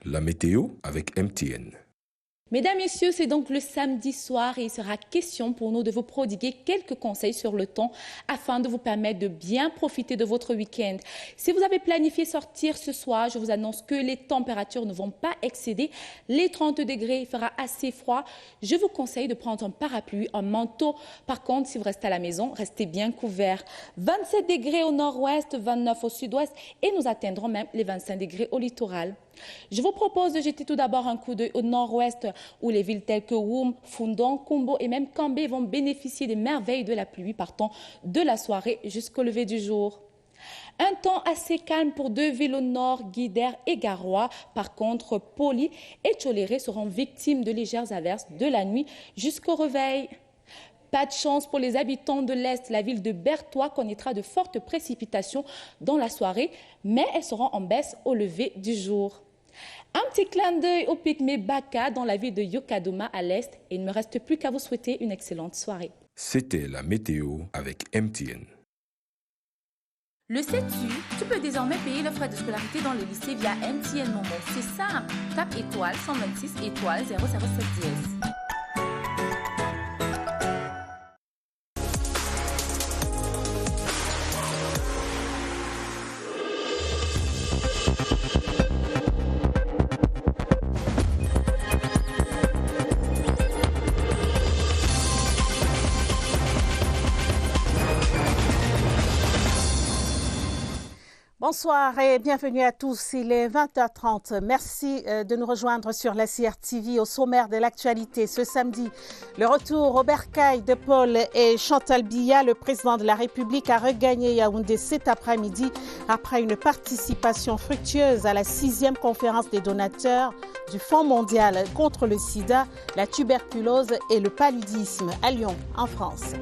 La météo avec MTN. Mesdames, Messieurs, c'est donc le samedi soir et il sera question pour nous de vous prodiguer quelques conseils sur le temps afin de vous permettre de bien profiter de votre week-end. Si vous avez planifié sortir ce soir, je vous annonce que les températures ne vont pas excéder les 30 degrés. Il fera assez froid. Je vous conseille de prendre un parapluie, un manteau. Par contre, si vous restez à la maison, restez bien couverts. 27 degrés au nord-ouest, 29 au sud-ouest et nous atteindrons même les 25 degrés au littoral. Je vous propose de jeter tout d'abord un coup d'œil au nord-ouest où les villes telles que Woum, Fundong, Kumbo et même Kambé vont bénéficier des merveilles de la pluie partant de la soirée jusqu'au lever du jour. Un temps assez calme pour deux villes au nord, Guidère et Garoua. Par contre, Poli et Tcholéré seront victimes de légères averses de la nuit jusqu'au réveil. Pas de chance pour les habitants de l'Est. La ville de Bertois connaîtra de fortes précipitations dans la soirée, mais elles seront en baisse au lever du jour. Un petit clin d'œil au pygmée Baka dans la ville de Yokadoma à l'Est et il ne me reste plus qu'à vous souhaiter une excellente soirée. C'était la météo avec MTN. Le sais-tu? Tu peux désormais payer le frais de scolarité dans les lycées via MTN Momo. C'est simple. Tape étoile 126 étoile 007 dièse. Bonsoir et bienvenue à tous, il est 20h30. Merci de nous rejoindre sur la CRTV au sommaire de l'actualité. Ce samedi, le retour au bercail de Paul et Chantal Biya. Le président de la République a regagné Yaoundé cet après-midi après une participation fructueuse à la 6e conférence des donateurs du Fonds mondial contre le sida, la tuberculose et le paludisme à Lyon, en France.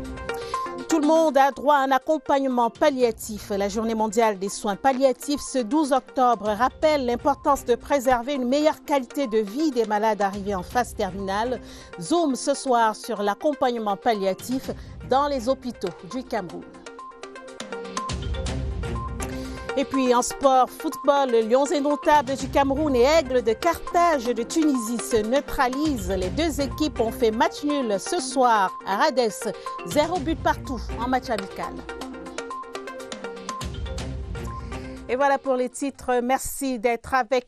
Tout le monde a droit à un accompagnement palliatif. La journée mondiale des soins palliatifs ce 12 octobre rappelle l'importance de préserver une meilleure qualité de vie des malades arrivés en phase terminale. Zoom ce soir sur l'accompagnement palliatif dans les hôpitaux du Cameroun. Et puis en sport, football, Lions indomptables du Cameroun et Aigles de Carthage de Tunisie se neutralisent. Les deux équipes ont fait match nul ce soir à Rades, 0 but partout en match amical. Et voilà pour les titres. Merci d'être avec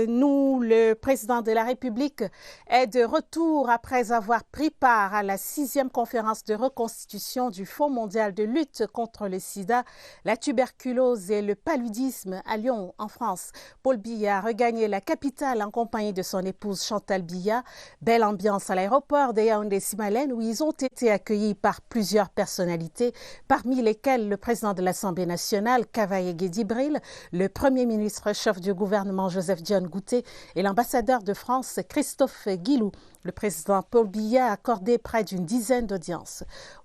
nous. Le président de la République est de retour après avoir pris part à la 6e conférence de reconstitution du Fonds mondial de lutte contre le sida, la tuberculose et le paludisme à Lyon, en France. Paul Biya a regagné la capitale en compagnie de son épouse Chantal Biya. Belle ambiance à l'aéroport de Yaoundé-Simalène où ils ont été accueillis par plusieurs personnalités, parmi lesquelles le président de l'Assemblée nationale, Kavaye Guédibril, le Premier ministre chef du gouvernement Joseph Dione Gouté et l'ambassadeur de France Christophe Guilou. Le président Paul Biya a accordé près d'une dizaine d'audiences.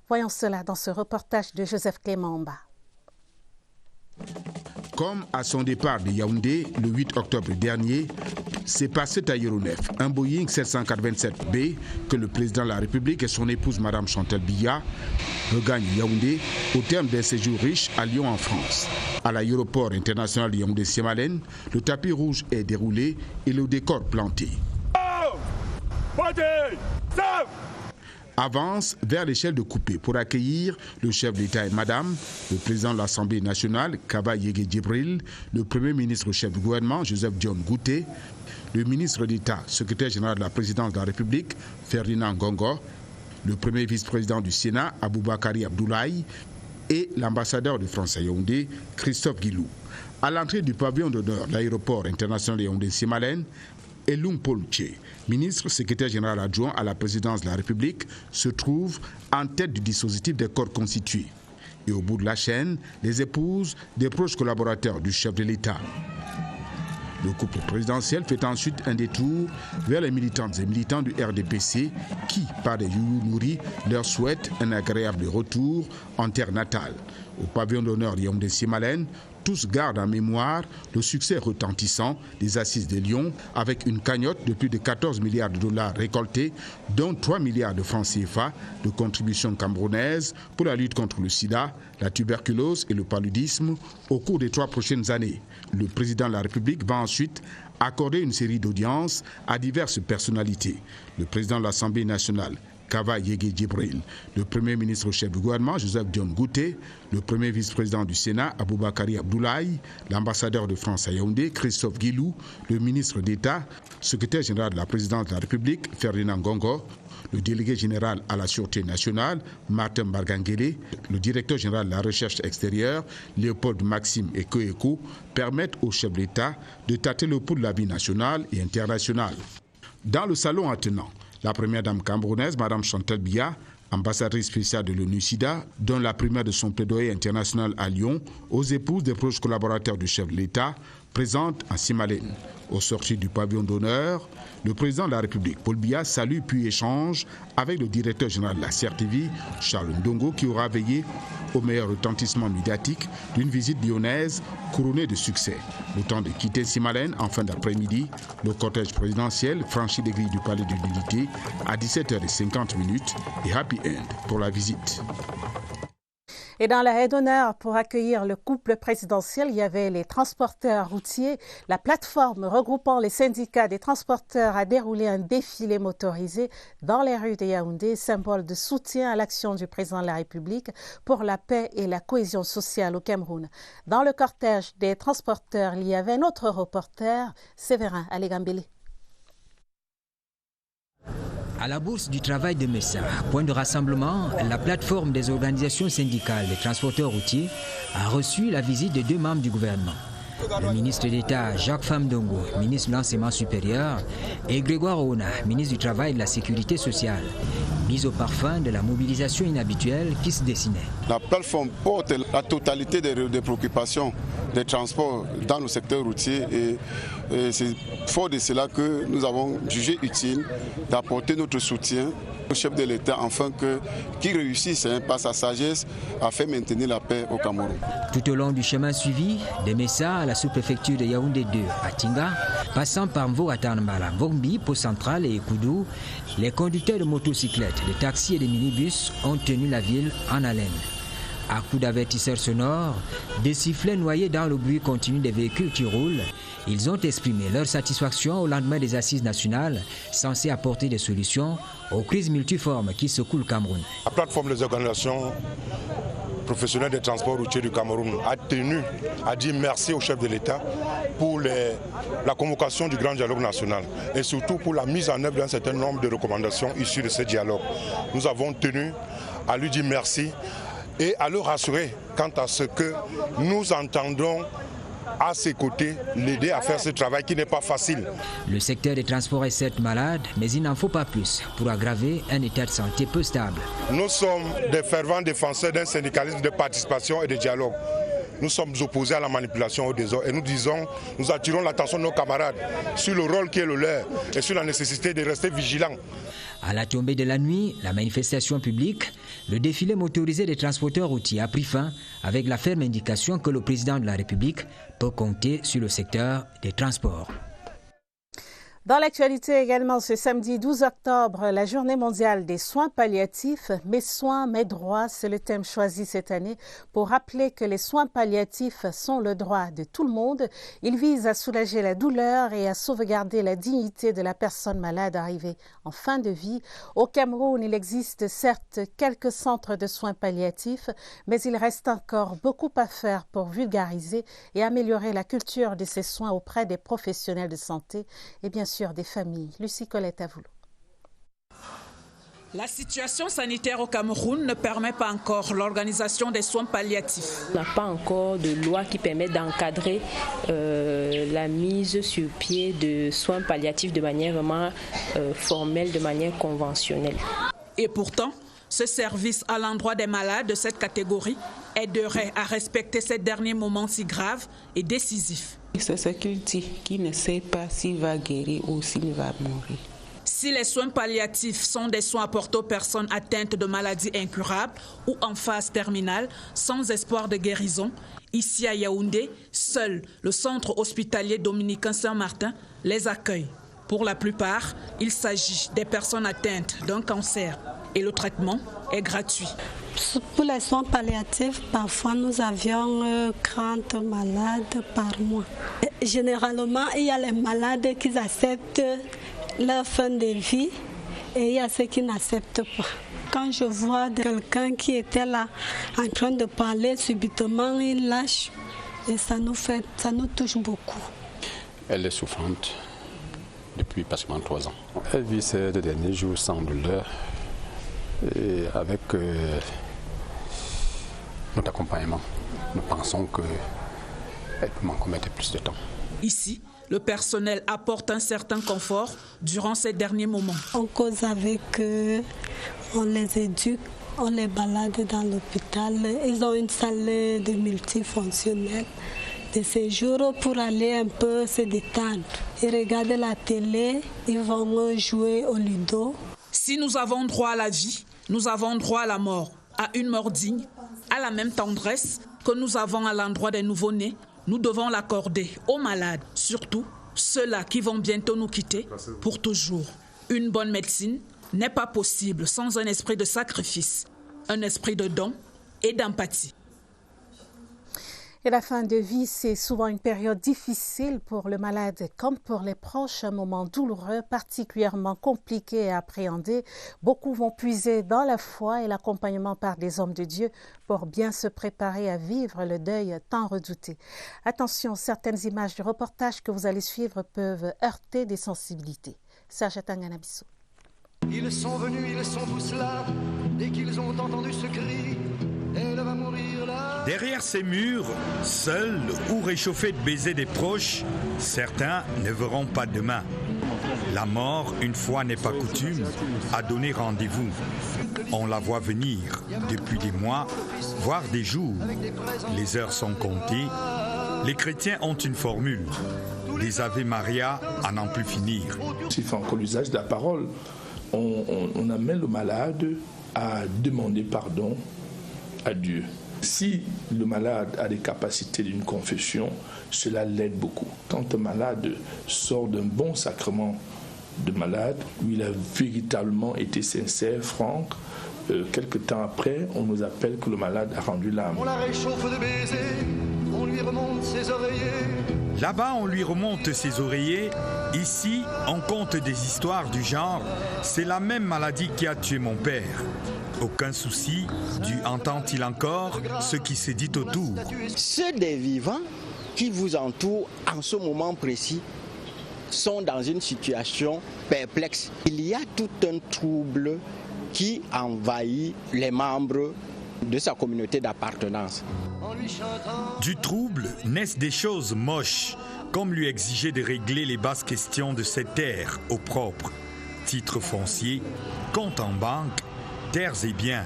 Voyons cela dans ce reportage de Joseph Clément-Mba. Comme à son départ de Yaoundé le 8 octobre dernier, c'est par cet aéronef, un Boeing 787B, que le président de la République et son épouse Madame Chantal Biya regagnent Yaoundé au terme d'un séjour riche à Lyon en France. À l'aéroport international de Yaoundé-Simalène, le tapis rouge est déroulé et le décor planté. Avance vers l'échelle de coupé pour accueillir le chef d'État et Madame, le président de l'Assemblée nationale, Kavaye Guédibril, le Premier ministre chef du gouvernement, Joseph Dione Gouté, le ministre d'État, secrétaire général de la présidence de la République, Ferdinand Gongo, le premier vice-président du Sénat, Aboubakari Abdoulaye, et l'ambassadeur de France à Yaoundé, Christophe Guilou. À l'entrée du pavillon d'honneur de l'aéroport international de Yaoundé-Simalène, Eloum Polche, ministre secrétaire général adjoint à la présidence de la République, se trouve en tête du dispositif des corps constitués. Et au bout de la chaîne, les épouses des proches collaborateurs du chef de l'État. Le couple présidentiel fait ensuite un détour vers les militantes et militants du RDPC qui, par des youyou nourris, leur souhaitent un agréable retour en terre natale. Au pavillon d'honneur de Yaoundé-Simalène, tous gardent en mémoire le succès retentissant des Assises de Lyon avec une cagnotte de plus de 14 milliards de dollars récoltés, dont 3 milliards de francs CFA de contributions camerounaises pour la lutte contre le sida, la tuberculose et le paludisme au cours des 3 prochaines années. Le président de la République va ensuite accorder une série d'audiences à diverses personnalités. Le président de l'Assemblée nationale, Kaba Yegue Djibril, le premier ministre chef du gouvernement, Joseph John Gouté, le premier vice-président du Sénat, Aboubakari Abdoulaye, l'ambassadeur de France à Yaoundé, Christophe Guilou, le ministre d'État, secrétaire général de la présidence de la République, Ferdinand Gongo, le délégué général à la Sûreté nationale, Martin Barganguele, le directeur général de la recherche extérieure, Léopold Maxime Ekoeko, permettent au chef d'État de tâter le pouls de la vie nationale et internationale. Dans le salon attenant, la première dame camerounaise, Mme Chantal Biya, ambassadrice spéciale de l'ONU-SIDA, donne la primaire de son plaidoyer international à Lyon aux épouses des proches collaborateurs du chef de l'État, présentes en Simalène. Au sortir du pavillon d'honneur, le président de la République, Paul Biya, salue puis échange avec le directeur général de la CRTV, Charles Ndongo, qui aura veillé au meilleur retentissement médiatique d'une visite lyonnaise couronnée de succès. Le temps de quitter Simalène en fin d'après-midi, le cortège présidentiel franchit les grilles du palais de l'Unité à 17h50 et happy end pour la visite. Et dans la haie d'honneur, pour accueillir le couple présidentiel, il y avait les transporteurs routiers. La plateforme regroupant les syndicats des transporteurs a déroulé un défilé motorisé dans les rues de Yaoundé, symbole de soutien à l'action du président de la République pour la paix et la cohésion sociale au Cameroun. Dans le cortège des transporteurs, il y avait un autre reporter, Séverin Alégambélé. À la Bourse du Travail de Messa, point de rassemblement, la plateforme des organisations syndicales des transporteurs routiers a reçu la visite de 2 membres du gouvernement. Le ministre d'État Jacques Famdongo, ministre de l'Enseignement supérieur, et Grégoire Ona, ministre du Travail et de la Sécurité sociale, mis au parfum de la mobilisation inhabituelle qui se dessinait. La plateforme porte la totalité des préoccupations des transports dans le secteur routier et c'est fort de cela que nous avons jugé utile d'apporter notre soutien au chef de l'État afin qu'il réussisse par sa sagesse à faire maintenir la paix au Cameroun. Tout au long du chemin suivi, de Messa à la sous-préfecture de Yaoundé 2 à Tinga, passant par Mvo-Atanbala, Mvombi, Pau Central et Koudou, les conducteurs de motocyclettes, de taxis et de minibus ont tenu la ville en haleine. À coups d'avertisseurs sonores, des sifflets noyés dans le bruit continu des véhicules qui roulent, ils ont exprimé leur satisfaction au lendemain des assises nationales censées apporter des solutions aux crises multiformes qui secouent le Cameroun. La plateforme des organisations professionnelles des transports routiers du Cameroun a tenu à dire merci au chef de l'État pour la convocation du grand dialogue national et surtout pour la mise en œuvre d'un certain nombre de recommandations issues de ce dialogue. Nous avons tenu à lui dire merci et à le rassurer quant à ce que nous entendons à ses côtés, l'aider à faire ce travail qui n'est pas facile. Le secteur des transports est certes malade, mais il n'en faut pas plus pour aggraver un état de santé peu stable. Nous sommes des fervents défenseurs d'un syndicalisme de participation et de dialogue. Nous sommes opposés à la manipulation au désordre et nous attirons l'attention de nos camarades sur le rôle qui est le leur et sur la nécessité de rester vigilants. À la tombée de la nuit, la manifestation publique, le défilé motorisé des transporteurs routiers a pris fin avec la ferme indication que le président de la République peut compter sur le secteur des transports. Dans l'actualité également, ce samedi 12 octobre, la journée mondiale des soins palliatifs. Mes soins, mes droits, c'est le thème choisi cette année pour rappeler que les soins palliatifs sont le droit de tout le monde. Ils visent à soulager la douleur et à sauvegarder la dignité de la personne malade arrivée en fin de vie. Au Cameroun, il existe certes quelques centres de soins palliatifs, mais il reste encore beaucoup à faire pour vulgariser et améliorer la culture de ces soins auprès des professionnels de santé et bien sûr des familles. Lucie Colette à vous. La situation sanitaire au Cameroun ne permet pas encore l'organisation des soins palliatifs. On n'a pas encore de loi qui permet d'encadrer la mise sur pied de soins palliatifs de manière vraiment formelle, de manière conventionnelle. Et pourtant, ce service à l'endroit des malades de cette catégorie aiderait à respecter ces derniers moments si graves et décisifs. C'est ce qu'il dit, qu'il ne sait pas s'il va guérir ou s'il va mourir. Si les soins palliatifs sont des soins apportés aux personnes atteintes de maladies incurables ou en phase terminale, sans espoir de guérison, ici à Yaoundé, seul le centre hospitalier dominicain Saint-Martin les accueille. Pour la plupart, il s'agit des personnes atteintes d'un cancer et le traitement est gratuit. Pour les soins palliatifs, parfois nous avions 30 malades par mois. Généralement, il y a les malades qui acceptent leur fin de vie et il y a ceux qui n'acceptent pas. Quand je vois quelqu'un qui était là en train de parler, subitement il lâche et ça nous touche beaucoup. Elle est souffrante depuis pratiquement 3 ans. Elle vit ces 2 derniers jours sans douleur et avec notre accompagnement, nous pensons qu'elle peut m'en commettre plus de temps. Ici, le personnel apporte un certain confort durant ces derniers moments. On cause avec eux, on les éduque, on les balade dans l'hôpital. Ils ont une salle de multifonctionnelle de séjour pour aller un peu se détendre. Ils regardent la télé, ils vont jouer au ludo. Si nous avons droit à la vie, nous avons droit à la mort, à une mort digne, à la même tendresse que nous avons à l'endroit des nouveau-nés. Nous devons l'accorder aux malades, surtout ceux-là qui vont bientôt nous quitter pour toujours. Une bonne médecine n'est pas possible sans un esprit de sacrifice, un esprit de don et d'empathie. Et la fin de vie, c'est souvent une période difficile pour le malade comme pour les proches, un moment douloureux, particulièrement compliqué à appréhender. Beaucoup vont puiser dans la foi et l'accompagnement par des hommes de Dieu pour bien se préparer à vivre le deuil tant redouté. Attention, certaines images du reportage que vous allez suivre peuvent heurter des sensibilités. Serge Tanganabiso. Ils sont venus, ils sont tous là, dès qu'ils ont entendu ce cri. Elle va mourir là. Derrière ces murs, seuls ou réchauffés de baisers des proches, certains ne verront pas demain. La mort, une fois n'est pas coutume, a donné rendez-vous. On la voit venir depuis des mois, voire des jours. Les heures sont comptées. Les chrétiens ont une formule. Des Ave Maria à n'en plus finir. S'il fait encore l'usage de la parole, on amène le malade à demander pardon à Dieu. Si le malade a des capacités d'une confession, cela l'aide beaucoup. Quand un malade sort d'un bon sacrement de malade, où il a véritablement été sincère, franc, quelque temps après, on nous appelle que le malade a rendu l'âme. On la réchauffe de baisers, on lui remonte ses oreillers. Là-bas, on lui remonte ses oreillers. Ici, on compte des histoires du genre « C'est la même maladie qui a tué mon père ». Aucun souci, Dieu entend-il encore ce qui se dit autour. Ceux des vivants qui vous entourent en ce moment précis sont dans une situation perplexe. Il y a tout un trouble qui envahit les membres de sa communauté d'appartenance. Du trouble naissent des choses moches, comme lui exiger de régler les basses questions de cette terre au propre. Titre foncier, compte en banque, terres et biens.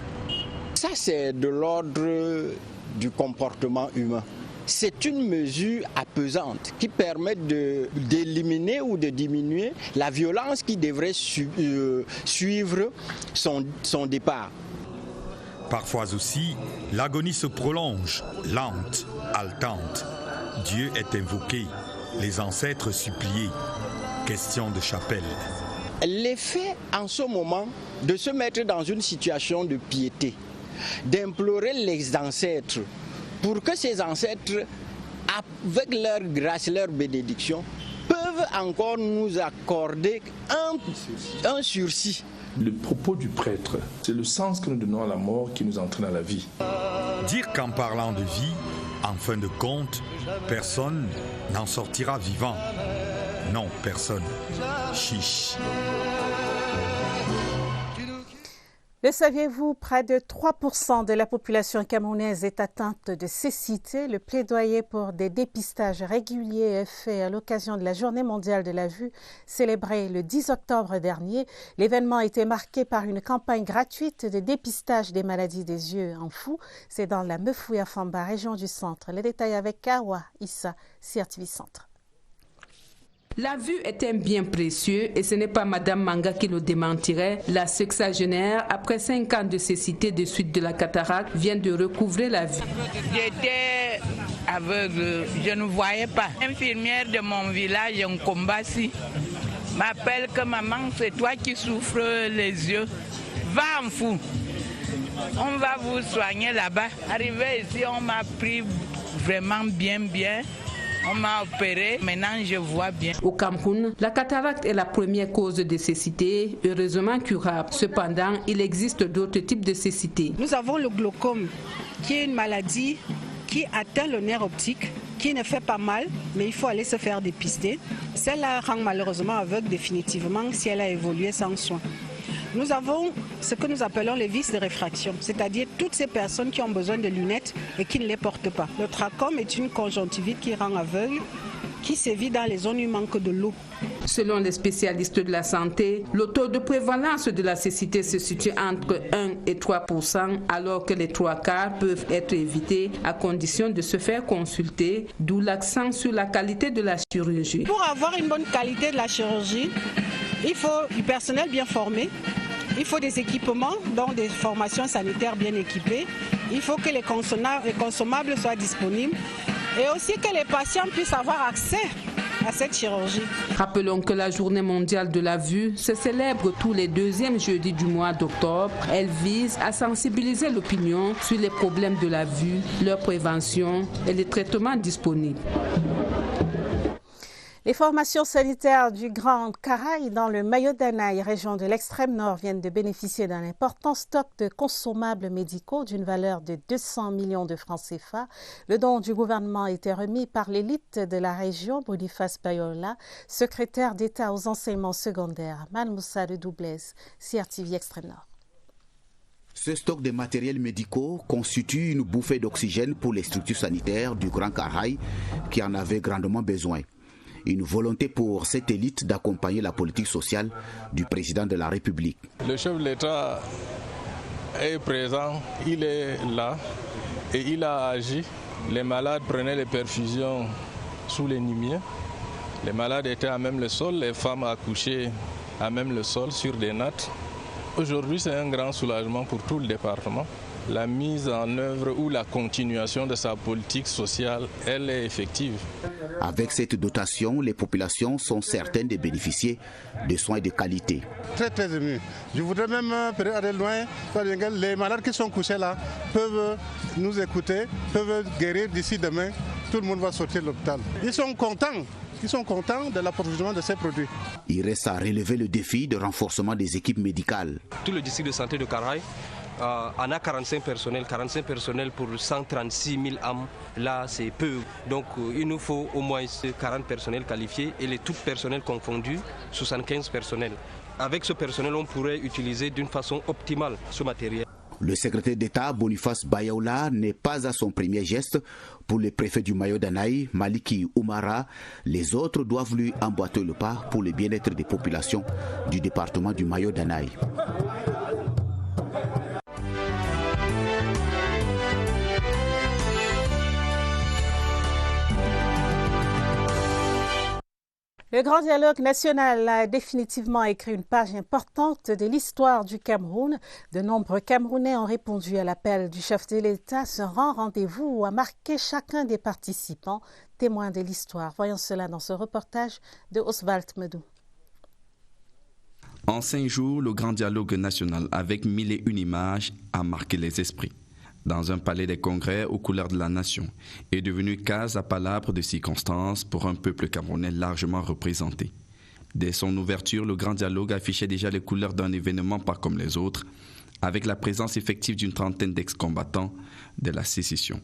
Ça, c'est de l'ordre du comportement humain. C'est une mesure apaisante qui permet d'éliminer ou de diminuer la violence qui devrait suivre son départ. Parfois aussi, l'agonie se prolonge, lente, haletante. Dieu est invoqué, les ancêtres suppliés. Question de chapelle. L'effet en ce moment de se mettre dans une situation de piété, d'implorer les ancêtres pour que ces ancêtres, avec leur grâce, leur bénédiction, peuvent encore nous accorder un sursis. Le propos du prêtre, c'est le sens que nous donnons à la mort qui nous entraîne à la vie. Dire qu'en parlant de vie, en fin de compte, personne n'en sortira vivant. Non, personne. Chiche. Le saviez-vous, près de 3% de la population camerounaise est atteinte de cécité. Le plaidoyer pour des dépistages réguliers est fait à l'occasion de la Journée mondiale de la vue, célébrée le 10 octobre dernier. L'événement a été marqué par une campagne gratuite de dépistage des maladies des yeux en fou. C'est dans la Mefouya-Famba, région du centre. Les détails avec Kawa Issa, CRTV Centre. La vue est un bien précieux et ce n'est pas Madame Manga qui le démentirait. La sexagénaire, après 5 ans de cécité de suite de la cataracte, vient de recouvrer la vue. J'étais aveugle, je ne voyais pas. L'infirmière de mon village, en Kombassi, m'appelle que maman, c'est toi qui souffres les yeux. Va en fou. On va vous soigner là-bas. Arrivé ici, on m'a pris vraiment bien. On m'a opéré, maintenant je vois bien. Au Cameroun, la cataracte est la première cause de cécité, heureusement curable. Cependant, il existe d'autres types de cécité. Nous avons le glaucome, qui est une maladie qui atteint le nerf optique, qui ne fait pas mal, mais il faut aller se faire dépister. Celle-là rend malheureusement aveugle définitivement si elle a évolué sans soin. Nous avons ce que nous appelons les vices de réfraction, c'est-à-dire toutes ces personnes qui ont besoin de lunettes et qui ne les portent pas. Le trachome est une conjonctivite qui rend aveugle, qui sévit dans les zones où il manque de l'eau. Selon les spécialistes de la santé, le taux de prévalence de la cécité se situe entre 1 et 3%, alors que les 3/4 peuvent être évités à condition de se faire consulter, d'où l'accent sur la qualité de la chirurgie. Pour avoir une bonne qualité de la chirurgie, il faut du personnel bien formé, il faut des équipements, dont des formations sanitaires bien équipées, il faut que les consommables soient disponibles et aussi que les patients puissent avoir accès à cette chirurgie. Rappelons que la Journée mondiale de la vue se célèbre tous les 2e jeudis du mois d'octobre. Elle vise à sensibiliser l'opinion sur les problèmes de la vue, leur prévention et les traitements disponibles. Les formations sanitaires du Grand Karaï dans le Mayo-Danaï, région de l'extrême nord, viennent de bénéficier d'un important stock de consommables médicaux d'une valeur de 200 millions de francs CFA. Le don du gouvernement a été remis par l'élite de la région, Boniface Bayola, secrétaire d'État aux enseignements secondaires. Man Moussa de Doublès, CRTV Extrême Nord. Ce stock de matériels médicaux constitue une bouffée d'oxygène pour les structures sanitaires du Grand Karaï qui en avaient grandement besoin. Une volonté pour cette élite d'accompagner la politique sociale du président de la République. Le chef de l'État est présent, il est là et il a agi. Les malades prenaient les perfusions sous les nimiers. Les malades étaient à même le sol, les femmes accouchaient à même le sol sur des nattes. Aujourd'hui, c'est un grand soulagement pour tout le département. La mise en œuvre ou la continuation de sa politique sociale, elle est effective. Avec cette dotation, les populations sont certaines de bénéficier de soins de qualité. Très ému. Je voudrais même aller loin. Les malades qui sont couchés là peuvent nous écouter, peuvent guérir d'ici demain. Tout le monde va sortir de l'hôpital. Ils sont contents de l'approvisionnement de ces produits. Il reste à relever le défi de renforcement des équipes médicales. Tout le district de santé de Karaï on a 45 personnels pour 136 000 âmes, là c'est peu. Donc il nous faut au moins 40 personnels qualifiés et les tout personnels confondus, 75 personnels. Avec ce personnel, on pourrait utiliser d'une façon optimale ce matériel. Le secrétaire d'État Boniface Bayola n'est pas à son premier geste. Pour le préfet du Mayo-Danaï, Maliki Oumara, les autres doivent lui emboîter le pas pour le bien-être des populations du département du Mayo-Danaï. Le Grand Dialogue national a définitivement écrit une page importante de l'histoire du Cameroun. De nombreux Camerounais ont répondu à l'appel du chef de l'État. Ce rendez-vous a marqué chacun des participants, témoins de l'histoire. Voyons cela dans ce reportage de Oswald Medou. En 5 jours, le Grand Dialogue national, avec 1001 images, a marqué les esprits. Dans un palais des congrès aux couleurs de la nation, est devenu case à palabre de circonstances pour un peuple camerounais largement représenté. Dès son ouverture, le Grand Dialogue affichait déjà les couleurs d'un événement pas comme les autres, avec la présence effective d'une trentaine d'ex-combattants de la sécession.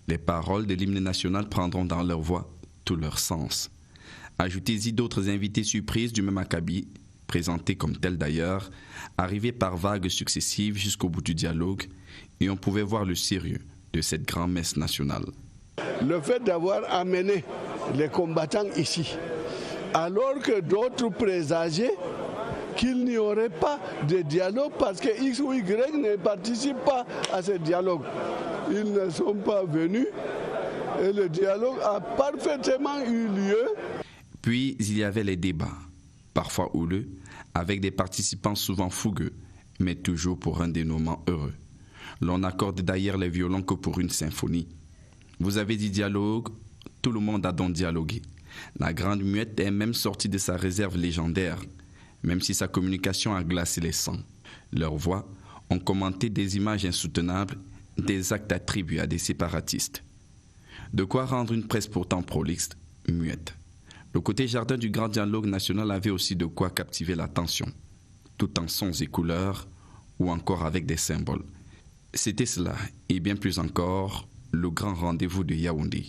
Les paroles de l'hymne national prendront dans leur voix tout leur sens. Ajoutez-y d'autres invités surprises du même acabit, présentés comme tels d'ailleurs, arrivés par vagues successives jusqu'au bout du dialogue, et on pouvait voir le sérieux de cette grand-messe nationale. Le fait d'avoir amené les combattants ici, alors que d'autres présageaient qu'il n'y aurait pas de dialogue parce que X ou Y ne participent pas à ce dialogue. Ils ne sont pas venus et le dialogue a parfaitement eu lieu. Puis il y avait les débats, parfois houleux, avec des participants souvent fougueux, mais toujours pour un dénouement heureux. L'on accorde d'ailleurs les violons que pour une symphonie. Vous avez dit dialogue, tout le monde a donc dialogué. La grande muette est même sortie de sa réserve légendaire, même si sa communication a glacé les sangs. Leurs voix ont commenté des images insoutenables, des actes attribués à des séparatistes. De quoi rendre une presse pourtant prolixe, muette. Le côté jardin du grand dialogue national avait aussi de quoi captiver l'attention, tout en sons et couleurs, ou encore avec des symboles. C'était cela, et bien plus encore, le grand rendez-vous de Yaoundé.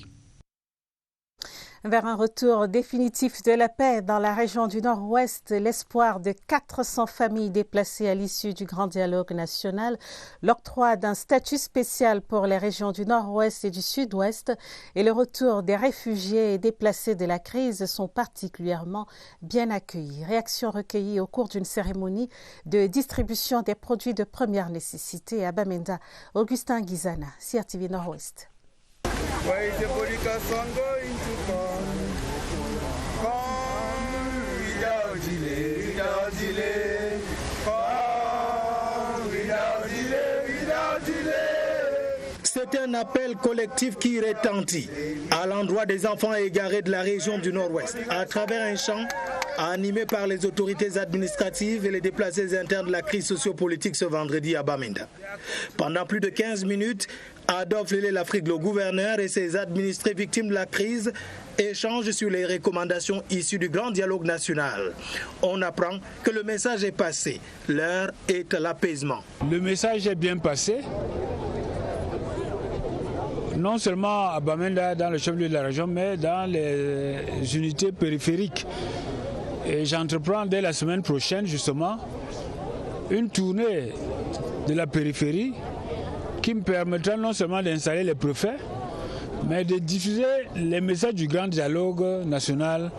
Vers un retour définitif de la paix dans la région du Nord-Ouest, l'espoir de 400 familles déplacées à l'issue du Grand Dialogue national, l'octroi d'un statut spécial pour les régions du Nord-Ouest et du Sud-Ouest et le retour des réfugiés et déplacés de la crise sont particulièrement bien accueillis. Réaction recueillie au cours d'une cérémonie de distribution des produits de première nécessité à Bamenda. Augustin Guizana, CRTV Nord-Ouest. C'est un appel collectif qui retentit à l'endroit des enfants égarés de la région du Nord-Ouest à travers un chant animé par les autorités administratives et les déplacés internes de la crise sociopolitique ce vendredi à Bamenda. Pendant plus de 15 minutes, Adolphe Lélé-Lafrique, le gouverneur et ses administrés victimes de la crise échangent sur les recommandations issues du Grand Dialogue national. On apprend que le message est passé. L'heure est à l'apaisement. Le message est bien passé. Non seulement à Bamenda, dans le chef-lieu de la région, mais dans les unités périphériques. Et j'entreprends dès la semaine prochaine, justement, une tournée de la périphérie qui me permettra non seulement d'installer les préfets, mais de diffuser les messages du Grand Dialogue national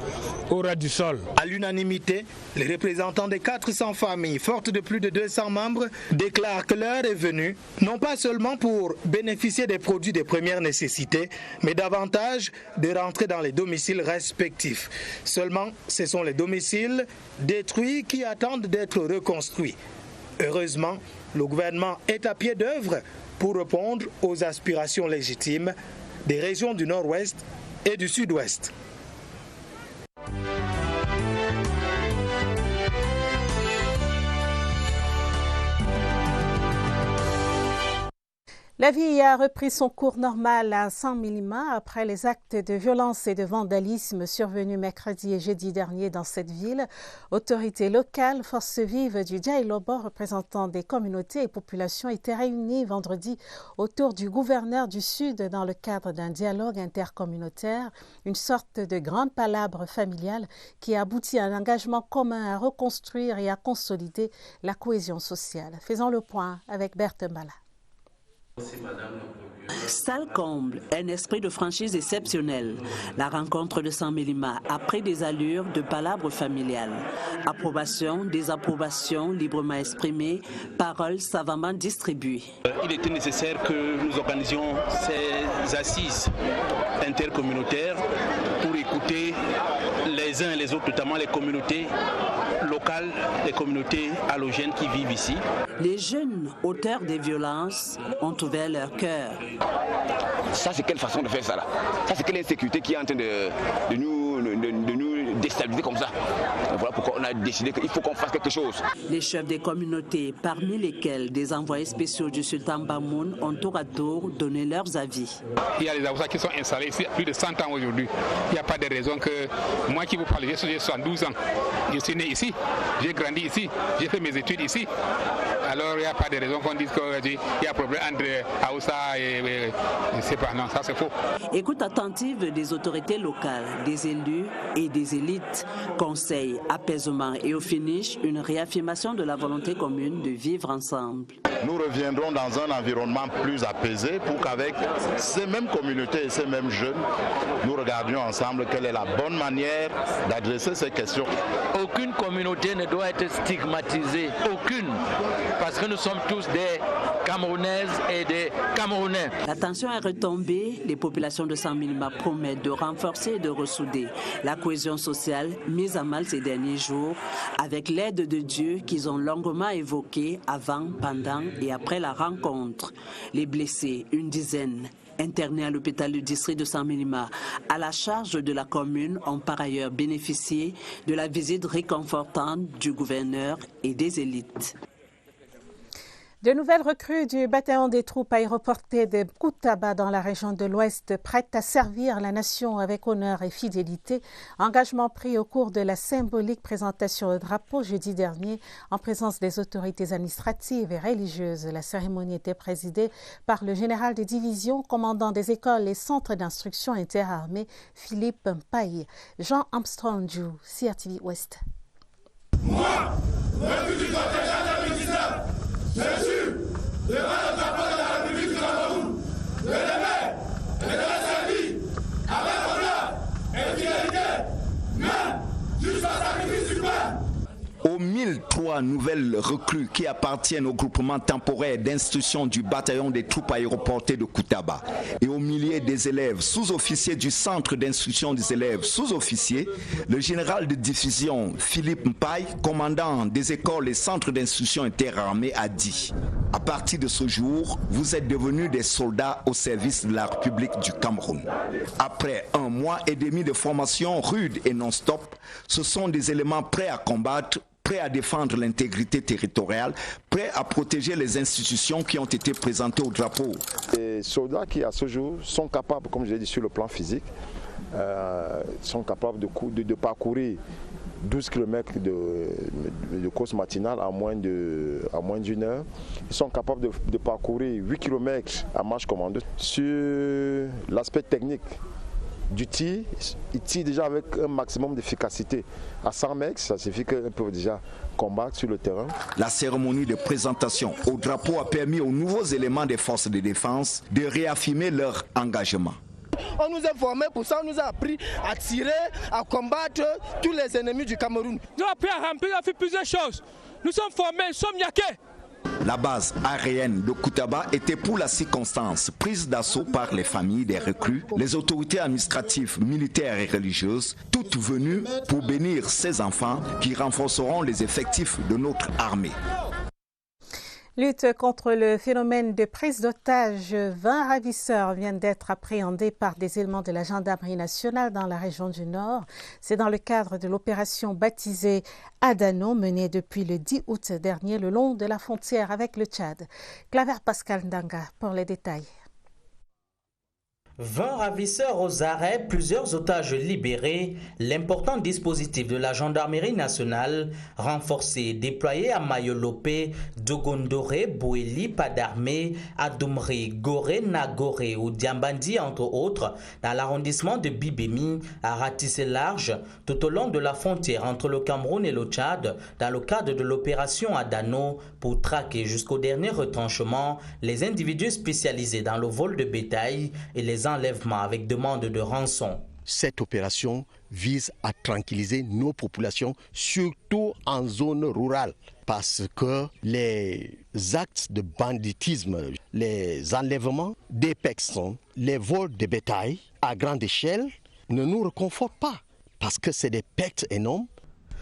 au ras du sol. À l'unanimité, les représentants des 400 familles fortes de plus de 200 membres déclarent que l'heure est venue, non pas seulement pour bénéficier des produits de première nécessité, mais davantage de rentrer dans les domiciles respectifs. Seulement, ce sont les domiciles détruits qui attendent d'être reconstruits. Heureusement, le gouvernement est à pied d'œuvre pour répondre aux aspirations légitimes des régions du Nord-Ouest et du Sud-Ouest. La vie a repris son cours normal à Saint-Milima après les actes de violence et de vandalisme survenus mercredi et jeudi dernier dans cette ville. Autorités locales, forces vives du Dialobo, représentants des communautés et populations étaient réunis vendredi autour du gouverneur du Sud dans le cadre d'un dialogue intercommunautaire, une sorte de grande palabre familiale qui aboutit à un engagement commun à reconstruire et à consolider la cohésion sociale. Faisons le point avec Berthe Mbala. Salle comble, un esprit de franchise exceptionnel. La rencontre de Saint-Milima a pris des allures de palabre familiale. Approbation, désapprobation librement exprimée, paroles savamment distribuées. Il était nécessaire que nous organisions ces assises intercommunautaires pour écouter les uns et les autres, notamment les communautés locales, les communautés allogènes qui vivent ici. Les jeunes auteurs des violences ont ouvert leur cœur. Ça, c'est quelle façon de faire ça là? Ça, c'est quelle insécurité qui est en train de nous déstabiliser comme ça? Et voilà pourquoi on a décidé qu'il faut qu'on fasse quelque chose. Les chefs des communautés, parmi lesquels des envoyés spéciaux du sultan Bamoun, ont tour à tour donné leurs avis. Il y a des Haoussa qui sont installés ici plus de 100 ans aujourd'hui. Il n'y a pas de raison que moi qui vous parle, j'ai 72 ans. Je suis né ici, j'ai grandi ici, j'ai fait mes études ici. Alors il n'y a pas de raison qu'on dise qu'il y a un problème entre Haoussa et c'est pas, non, ça c'est faux. Écoute attentive des autorités locales, des élus et des élites, conseils, apaisement et au finish, une réaffirmation de la volonté commune de vivre ensemble. Nous reviendrons dans un environnement plus apaisé pour qu'avec ces mêmes communautés et ces mêmes jeunes, nous regardions ensemble quelle est la bonne manière d'adresser ces questions. Aucune communauté ne doit être stigmatisée, aucune, parce que nous sommes tous des Camerounaises et des Camerounais. La tension est retombée. Les populations de San Milima promettent de renforcer et de ressouder la cohésion sociale mise à mal ces derniers jours avec l'aide de Dieu qu'ils ont longuement évoquée avant, pendant et après la rencontre. Les blessés, une dizaine, internés à l'hôpital du district de San Milima, à la charge de la commune, ont par ailleurs bénéficié de la visite réconfortante du gouverneur et des élites. De nouvelles recrues du bataillon des troupes aéroportées de Koutaba dans la région de l'Ouest, prêtes à servir la nation avec honneur et fidélité. Engagement pris au cours de la symbolique présentation au drapeau jeudi dernier en présence des autorités administratives et religieuses. La cérémonie était présidée par le général de division, commandant des écoles et centres d'instruction interarmés, Philippe Mpaye. Jean Armstrong, CRTV Ouest. Moi, je suis devant le drapeau de la République du Cameroun, de l'aimer et de la servir avec honneur et fidélité, même jusqu'au sacrifice humain. Aux 1003 nouvelles recrues qui appartiennent au groupement temporaire d'instruction du bataillon des troupes aéroportées de Koutaba et aux milliers des élèves sous-officiers du centre d'instruction des élèves sous-officiers, le général de division Philippe Mpaye, commandant des écoles et centres d'instruction interarmés, a dit: à partir de ce jour, vous êtes devenus des soldats au service de la République du Cameroun. Après 1 mois et demi de formation rude et non-stop, ce sont des éléments prêts à combattre, prêts à défendre l'intégrité territoriale, prêts à protéger les institutions qui ont été présentées au drapeau. Les soldats qui à ce jour sont capables, comme je l'ai dit sur le plan physique, sont capables de parcourir 12 km de course matinale à moins d'une heure. Ils sont capables de parcourir 8 km à marche commando. Sur l'aspect technique du tir, ils tirent déjà avec un maximum d'efficacité. À 100 mètres, ça signifie qu'ils peuvent déjà combattre sur le terrain. La cérémonie de présentation au drapeau a permis aux nouveaux éléments des forces de défense de réaffirmer leur engagement. On nous a formés pour ça, on nous a appris à tirer, à combattre tous les ennemis du Cameroun. Nous avons appris à remplir, à faire plusieurs choses. Nous sommes formés, nous sommes yaqués. La base aérienne de Koutaba était pour la circonstance prise d'assaut par les familles des recrues, les autorités administratives, militaires et religieuses, toutes venues pour bénir ces enfants qui renforceront les effectifs de notre armée. Lutte contre le phénomène de prise d'otages. 20 ravisseurs viennent d'être appréhendés par des éléments de la gendarmerie nationale dans la région du Nord. C'est dans le cadre de l'opération baptisée Adano, menée depuis le 10 août dernier le long de la frontière avec le Tchad. Claver Pascal Ndanga pour les détails. 20 ravisseurs aux arrêts, plusieurs otages libérés, l'important dispositif de la gendarmerie nationale, renforcé et déployé à Mayolopé, Dogondoré, Bouéli, Padarmé, Adoumri, Goré, Nagoré ou Diambandi, entre autres, dans l'arrondissement de Bibémi, a ratissé large tout au long de la frontière entre le Cameroun et le Tchad, dans le cadre de l'opération Adano, pour traquer jusqu'au dernier retranchement les individus spécialisés dans le vol de bétail et les enlèvements avec demande de rançon. Cette opération vise à tranquilliser nos populations, surtout en zone rurale, parce que les actes de banditisme, les enlèvements des personnes, les vols de bétail à grande échelle ne nous réconfortent pas, parce que c'est des pertes énormes.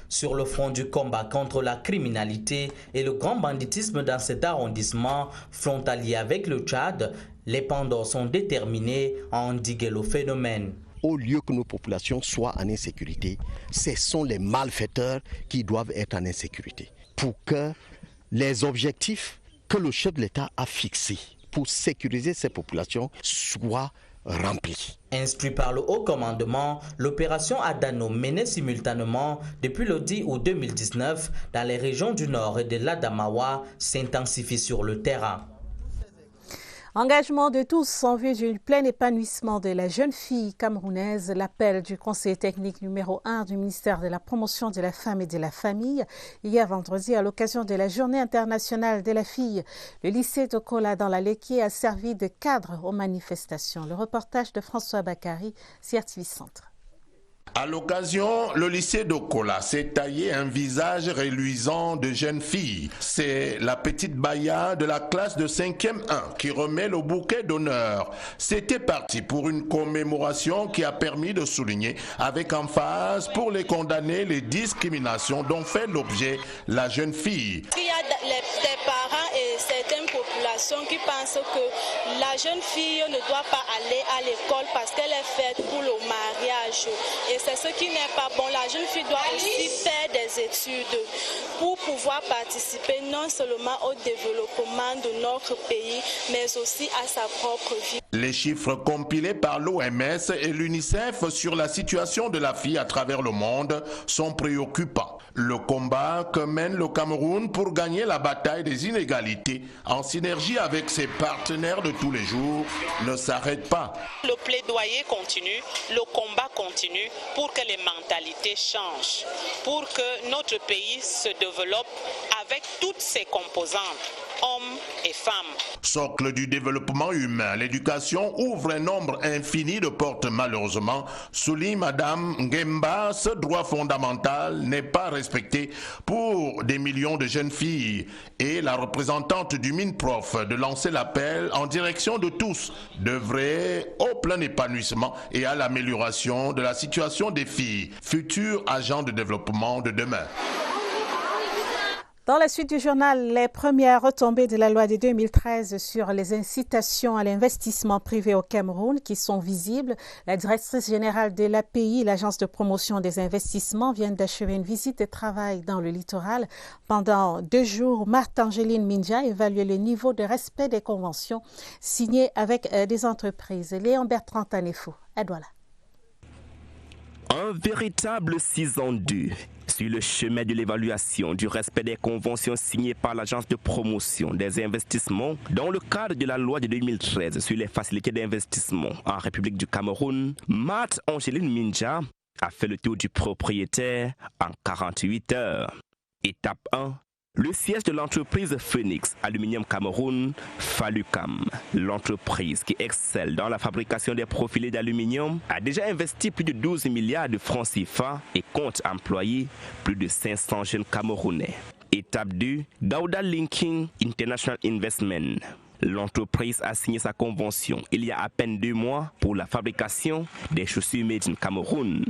Sur le front du combat contre la criminalité et le grand banditisme dans cet arrondissement frontalier avec le Tchad, les Pandos sont déterminés à endiguer le phénomène. Au lieu que nos populations soient en insécurité, ce sont les malfaiteurs qui doivent être en insécurité. Pour que les objectifs que le chef de l'État a fixés pour sécuriser ces populations soient remplis. Instruit par le haut commandement, l'opération Adano menée simultanément depuis le 10 août 2019 dans les régions du Nord et de l'Adamawa s'intensifie sur le terrain. Engagement de tous en vue du plein épanouissement de la jeune fille camerounaise, l'appel du conseil technique numéro 1 du ministère de la Promotion de la Femme et de la Famille. Hier vendredi, à l'occasion de la Journée internationale de la fille, le lycée de Kola dans la Léquier a servi de cadre aux manifestations. Le reportage de François Bakary, CRTV Centre. À l'occasion, le lycée d'Okola s'est taillé un visage reluisant de jeune fille. C'est la petite Baya de la classe de 5e 1 qui remet le bouquet d'honneur. C'était parti pour une commémoration qui a permis de souligner avec emphase pour les condamner les discriminations dont fait l'objet la jeune fille. Il y a des parents et certaines populations qui pensent que la jeune fille ne doit pas aller à l'école parce qu'elle est faite pour le mariage. Et c'est ce qui n'est pas bon. La jeune fille doit aussi faire des études pour pouvoir participer non seulement au développement de notre pays, mais aussi à sa propre vie. Les chiffres compilés par l'OMS et l'UNICEF sur la situation de la fille à travers le monde sont préoccupants. Le combat que mène le Cameroun pour gagner la bataille des inégalités, en synergie avec ses partenaires de tous les jours, ne s'arrête pas. Le plaidoyer continue, le combat continue pour que les mentalités changent, pour que notre pays se développe avec toutes ses composantes, hommes et femmes. Socle du développement humain, l'éducation ouvre un nombre infini de portes malheureusement. Souligne Madame Ngemba, ce droit fondamental n'est pas respecté pour des millions de jeunes filles. Et la représentante du MINPROF de lancer l'appel en direction de tous d'œuvrer au plein épanouissement et à l'amélioration de la situation des filles, futurs agents de développement de demain. Dans la suite du journal, les premières retombées de la loi de 2013 sur les incitations à l'investissement privé au Cameroun qui sont visibles. La directrice générale de l'API, l'agence de promotion des investissements, vient d'achever une visite de travail dans le littoral. Pendant 2 jours, Marthe-Angéline Minja évaluait le niveau de respect des conventions signées avec des entreprises. Léon Bertrand Tanefo, Edouala. Un véritable 6 ans 2 sur le chemin de l'évaluation du respect des conventions signées par l'agence de promotion des investissements dans le cadre de la loi de 2013 sur les facilités d'investissement en République du Cameroun. Marthe-Angéline Minja a fait le tour du propriétaire en 48 heures. Étape 1. Le siège de l'entreprise Phoenix Aluminium Cameroun, Falucam. L'entreprise qui excelle dans la fabrication des profilés d'aluminium a déjà investi plus de 12 milliards de francs CFA et compte employer plus de 500 jeunes Camerounais. Étape 2, Gauda Linking International Investment. L'entreprise a signé sa convention il y a à peine 2 mois pour la fabrication des chaussures made in Cameroun.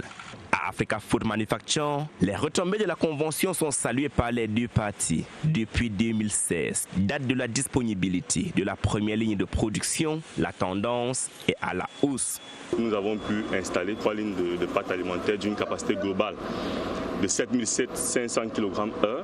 À Africa Food Manufacture, les retombées de la convention sont saluées par les 2 parties. Depuis 2016, date de la disponibilité de la première ligne de production, la tendance est à la hausse. Nous avons pu installer 3 lignes de pâtes alimentaires d'une capacité globale de 7500 kg/h.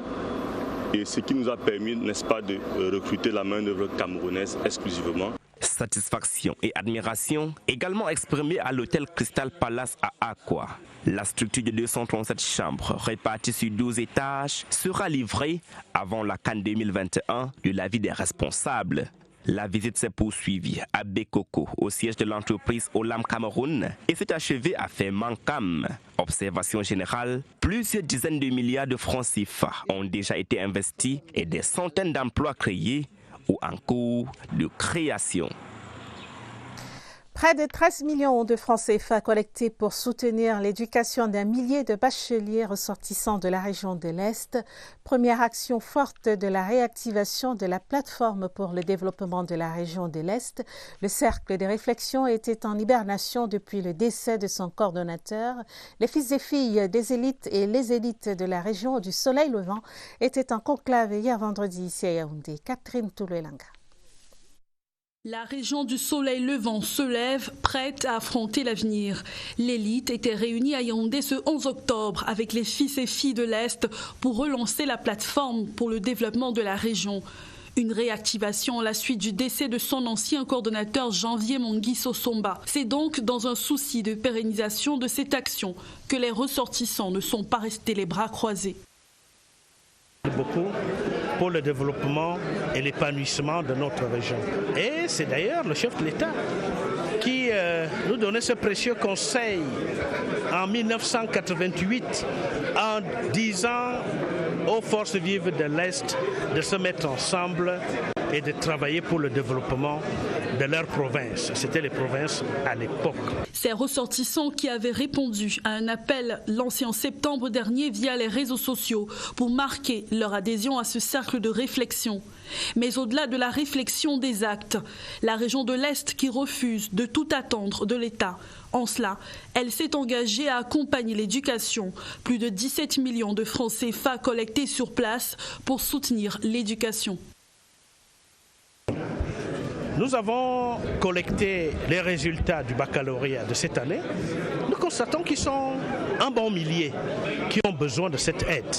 Et ce qui nous a permis, n'est-ce pas, de recruter la main-d'œuvre camerounaise exclusivement. Satisfaction et admiration également exprimées à l'hôtel Crystal Palace à Aqua. La structure de 237 chambres réparties sur 12 étages sera livrée avant la CAN 2021 de l'avis des responsables. La visite s'est poursuivie à Bekoko, au siège de l'entreprise Olam Cameroun, et s'est achevée à Fermancam. Observation générale, plusieurs dizaines de milliards de francs CFA ont déjà été investis et des centaines d'emplois créés ou en cours de création. Près de 13 millions de francs CFA collectés pour soutenir l'éducation d'un millier de bacheliers ressortissants de la région de l'Est. Première action forte de la réactivation de la plateforme pour le développement de la région de l'Est. Le cercle de réflexion était en hibernation depuis le décès de son coordonnateur. Les fils et filles des élites et les élites de la région du Soleil Levant étaient en conclave hier vendredi ici à Yaoundé. Catherine Toulouelanga. La région du Soleil Levant se lève, prête à affronter l'avenir. L'élite était réunie à Yaoundé ce 11 octobre avec les fils et filles de l'Est pour relancer la plateforme pour le développement de la région. Une réactivation à la suite du décès de son ancien coordonnateur Janvier Monguisso Somba. C'est donc dans un souci de pérennisation de cette action que les ressortissants ne sont pas restés les bras croisés. Beaucoup pour le développement et l'épanouissement de notre région. Et c'est d'ailleurs le chef de l'État qui nous donnait ce précieux conseil en 1988 en disant aux forces vives de l'Est de se mettre ensemble et de travailler pour le développement de leur province. C'était les provinces à l'époque. Ces ressortissants qui avaient répondu à un appel lancé en septembre dernier via les réseaux sociaux pour marquer leur adhésion à ce cercle de réflexion. Mais au-delà de la réflexion des actes, la région de l'Est qui refuse de tout attendre de l'État. En cela, elle s'est engagée à accompagner l'éducation. Plus de 17 millions de francs CFA collectés sur place pour soutenir l'éducation. Nous avons collecté les résultats du baccalauréat de cette année. Nous constatons qu'ils sont un bon millier qui ont besoin de cette aide.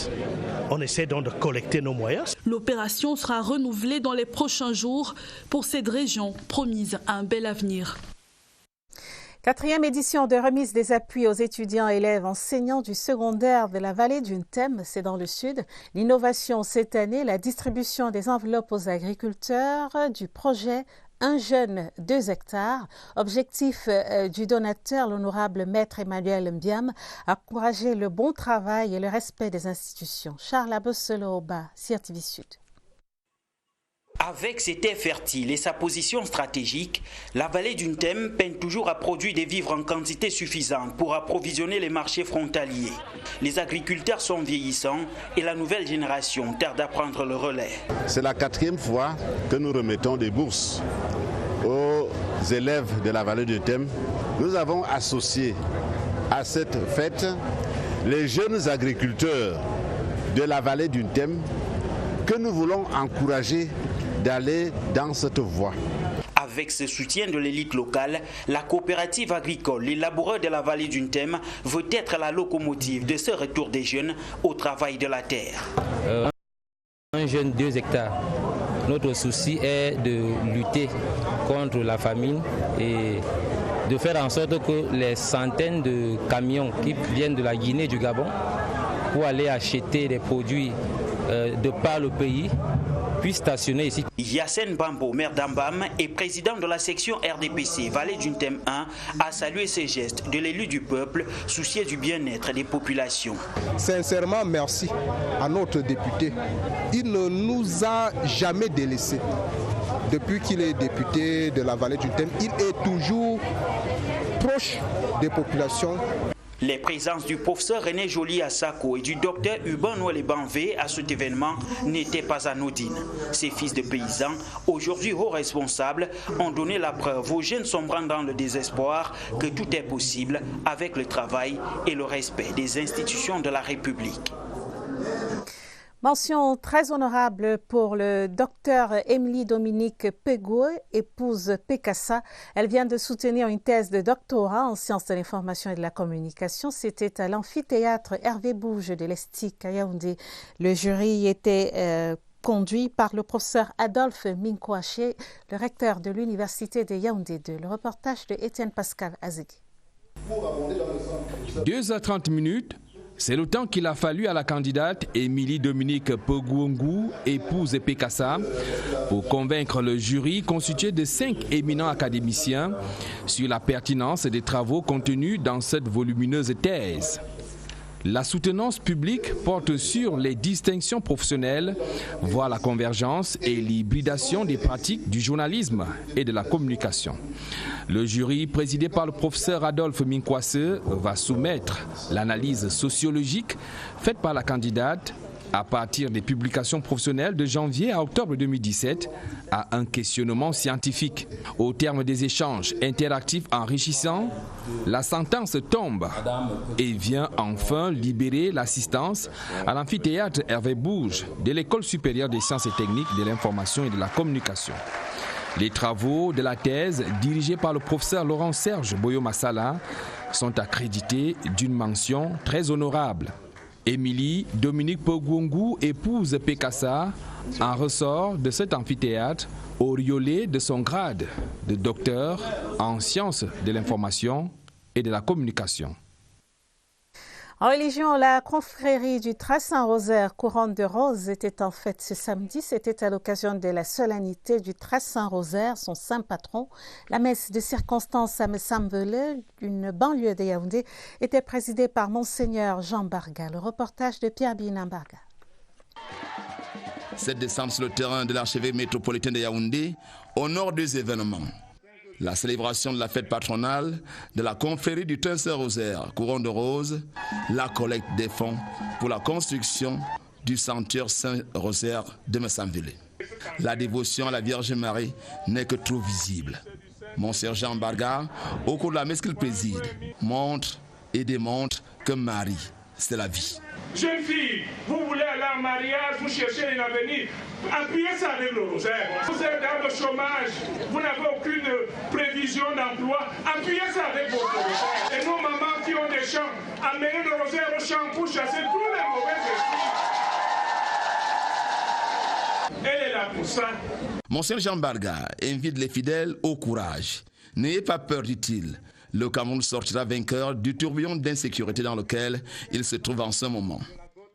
On essaie donc de collecter nos moyens. L'opération sera renouvelée dans les prochains jours pour cette région promise à un bel avenir. 4e édition de remise des appuis aux étudiants et élèves enseignants du secondaire de la vallée du Ntem, c'est dans le sud. L'innovation cette année, la distribution des enveloppes aux agriculteurs du projet Un jeune, 2 hectares. Objectif du donateur, l'honorable maître Emmanuel Mbiam, encourager le bon travail et le respect des institutions. Charles Abosselo-Oba, CRTV Sud. Avec ses terres fertiles et sa position stratégique, la vallée du Ntem peine toujours à produire des vivres en quantité suffisante pour approvisionner les marchés frontaliers. Les agriculteurs sont vieillissants et la nouvelle génération tarde à prendre le relais. C'est la 4e fois que nous remettons des bourses aux élèves de la vallée du Ntem. Nous avons associé à cette fête les jeunes agriculteurs de la vallée du Ntem que nous voulons encourager d'aller dans cette voie. Avec ce soutien de l'élite locale, la coopérative agricole Les Laboureurs de la vallée du Ntem veut être la locomotive de ce retour des jeunes au travail de la terre. Un jeune, 2 hectares. Notre souci est de lutter contre la famine et de faire en sorte que les centaines de camions qui viennent de la Guinée et du Gabon pour aller acheter des produits de par le pays puissent stationner ici. Yassine Bambo, maire d'Ambam et président de la section RDPC Vallée du Ntem 1, a salué ces gestes de l'élu du peuple soucieux du bien-être des populations. Sincèrement, merci à notre député. Il ne nous a jamais délaissés. Depuis qu'il est député de la Vallée du Ntem, il est toujours proche des populations. Les présences du professeur René Joly à Sako et du docteur Uban Noël Banvé à cet événement n'étaient pas anodines. Ces fils de paysans, aujourd'hui hauts responsables, ont donné la preuve aux jeunes sombrant dans le désespoir que tout est possible avec le travail et le respect des institutions de la République. Mention très honorable pour le docteur Émilie Dominique Pegou, épouse Pekassa. Elle vient de soutenir une thèse de doctorat en sciences de l'information et de la communication. C'était à l'amphithéâtre Hervé Bouge de l'Estique à Yaoundé. Le jury était conduit par le professeur Adolphe Minkouaché, le recteur de l'Université de Yaoundé 2. Le reportage de Étienne Pascal Azegui. 2h30 minutes. C'est le temps qu'il a fallu à la candidate Émilie Dominique Pegou, épouse Pekassa, pour convaincre le jury constitué de 5 éminents académiciens sur la pertinence des travaux contenus dans cette volumineuse thèse. La soutenance publique porte sur les distinctions professionnelles, voire la convergence et l'hybridation des pratiques du journalisme et de la communication. Le jury, présidé par le professeur Adolphe Minkouasse, va soumettre l'analyse sociologique faite par la candidate à partir des publications professionnelles de janvier à octobre 2017 à un questionnement scientifique. Au terme des échanges interactifs enrichissants, la sentence tombe et vient enfin libérer l'assistance à l'amphithéâtre Hervé Bouge de l'École supérieure des sciences et techniques de l'information et de la communication. Les travaux de la thèse, dirigés par le professeur Laurent-Serge Boyo-Massala, sont accrédités d'une mention très honorable. Émilie Dominique Pegou, épouse Pekassa, en ressort de cet amphithéâtre auréolée de son grade de docteur en sciences de l'information et de la communication. En religion, la confrérie du Très Saint-Rosaire couronne de roses était en fête ce samedi. C'était à l'occasion de la solennité du Très Saint-Rosaire, son saint patron. La messe de circonstance à Messambele, une banlieue de Yaoundé, était présidée par Monseigneur Jean Barga. Le reportage de Pierre Binambarga. Cette descente sur le terrain de l'archevêque métropolitain de Yaoundé honore deux événements. La célébration de la fête patronale de la confrérie du Saint Rosaire, couronne de roses, la collecte des fonds pour la construction du sanctuaire Saint Rosaire de Messamville. La dévotion à la Vierge Marie n'est que trop visible. Monseigneur Jean Barga, au cours de la messe qu'il préside, montre et démontre que Marie, c'est la vie. Jeune fille, vous voulez aller en mariage, vous cherchez un avenir, appuyez ça avec le rosaire. Vous êtes dans le chômage, vous n'avez aucune prévision d'emploi, appuyez ça avec votre rosaire. Et nos mamans qui ont des champs, amenez le rosaire au champ pour chasser tous les mauvais esprits. Elle est là pour ça. Monseigneur Jean Barga invite les fidèles au courage. N'ayez pas peur, dit-il. Le Cameroun sortira vainqueur du tourbillon d'insécurité dans lequel il se trouve en ce moment.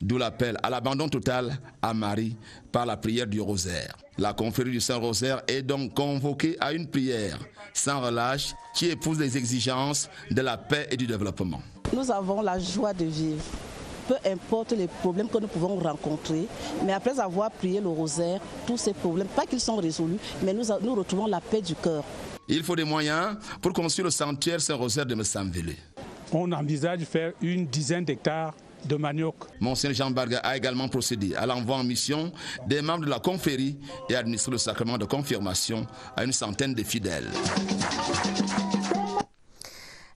D'où l'appel à l'abandon total à Marie par la prière du rosaire. La confrérie du Saint-Rosaire est donc convoquée à une prière sans relâche qui épouse les exigences de la paix et du développement. Nous avons la joie de vivre. Peu importe les problèmes que nous pouvons rencontrer, mais après avoir prié le rosaire, tous ces problèmes, pas qu'ils sont résolus, mais nous retrouvons la paix du cœur. Il faut des moyens pour construire le sanctuaire Saint-Rosaire de Messamville. On envisage de faire une dizaine d'hectares de manioc. Monseigneur Jean Barga a également procédé à l'envoi en mission des membres de la confrérie et administré le sacrement de confirmation à une centaine de fidèles.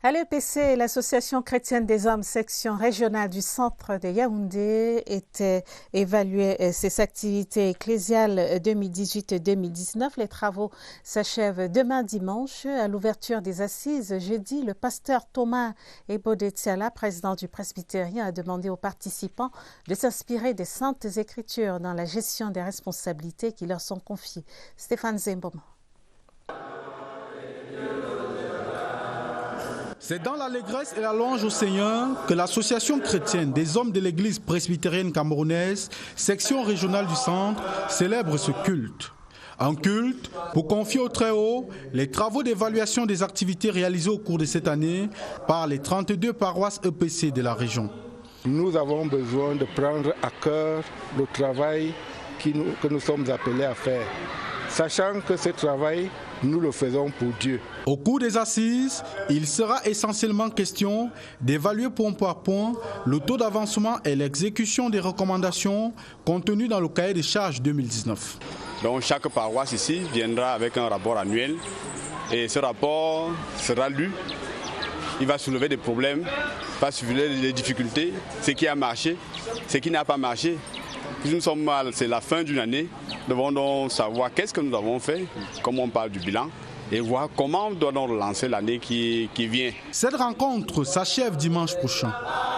À l'EPC, l'Association chrétienne des hommes, section régionale du centre de Yaoundé, était évaluée ses activités ecclésiales 2018-2019. Les travaux s'achèvent demain dimanche. À l'ouverture des assises, jeudi, le pasteur Thomas Ebodetiala, président du presbytérien, a demandé aux participants de s'inspirer des saintes écritures dans la gestion des responsabilités qui leur sont confiées. Stéphane Zemboma. C'est dans l'allégresse et la louange au Seigneur que l'Association chrétienne des hommes de l'Église presbytérienne camerounaise, section régionale du centre, célèbre ce culte. Un culte pour confier au Très-Haut les travaux d'évaluation des activités réalisées au cours de cette année par les 32 paroisses EPC de la région. Nous avons besoin de prendre à cœur le travail que nous sommes appelés à faire, sachant que ce travail, nous le faisons pour Dieu. Au cours des assises, il sera essentiellement question d'évaluer point par point le taux d'avancement et l'exécution des recommandations contenues dans le cahier des charges 2019. Donc chaque paroisse ici viendra avec un rapport annuel et ce rapport sera lu. Il va soulever des problèmes, va soulever des difficultés, ce qui a marché, ce qui n'a pas marché. Nous sommes mal, c'est la fin d'une année. Nous devons donc savoir qu'est-ce que nous avons fait, comment on parle du bilan, et voir comment on doit donc relancer l'année qui vient. Cette rencontre s'achève dimanche prochain.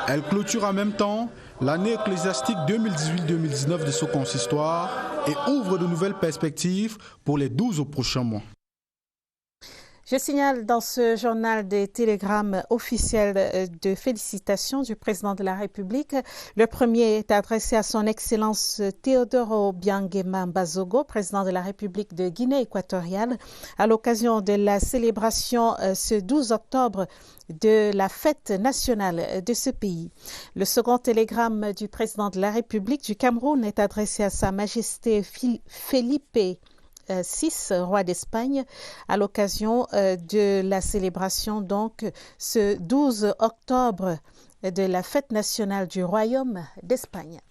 Elle clôture en même temps l'année ecclésiastique 2018-2019 de ce consistoire et ouvre de nouvelles perspectives pour les 12 prochains mois. Je signale dans ce journal des télégrammes officiels de félicitations du président de la République. Le premier est adressé à son Excellence Théodore Obiangema Mbazogo, président de la République de Guinée équatoriale, à l'occasion de la célébration ce 12 octobre de la fête nationale de ce pays. Le second télégramme du président de la République du Cameroun est adressé à Sa Majesté Felipe VI, roi d'Espagne, à l'occasion de la célébration donc ce 12 octobre de la fête nationale du Royaume d'Espagne.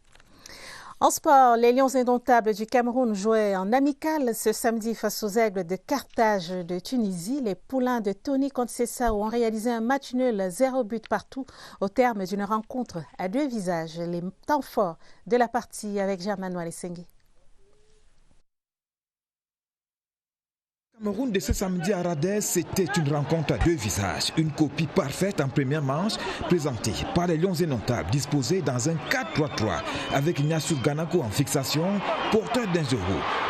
En sport, les Lions indomptables du Cameroun jouaient en amical ce samedi face aux Aigles de Carthage de Tunisie. Les poulains de Tony Conceição ont réalisé un match nul, 0 but partout, au terme d'une rencontre à deux visages. Les temps forts de la partie avec Germain Essengue. Cameroun de ce samedi à Radès, c'était une rencontre à deux visages, une copie parfaite en première manche présentée par les Lions indomptables disposés dans un 4-3-3 avec Ignacio Ganako en fixation, porteur d'un 0,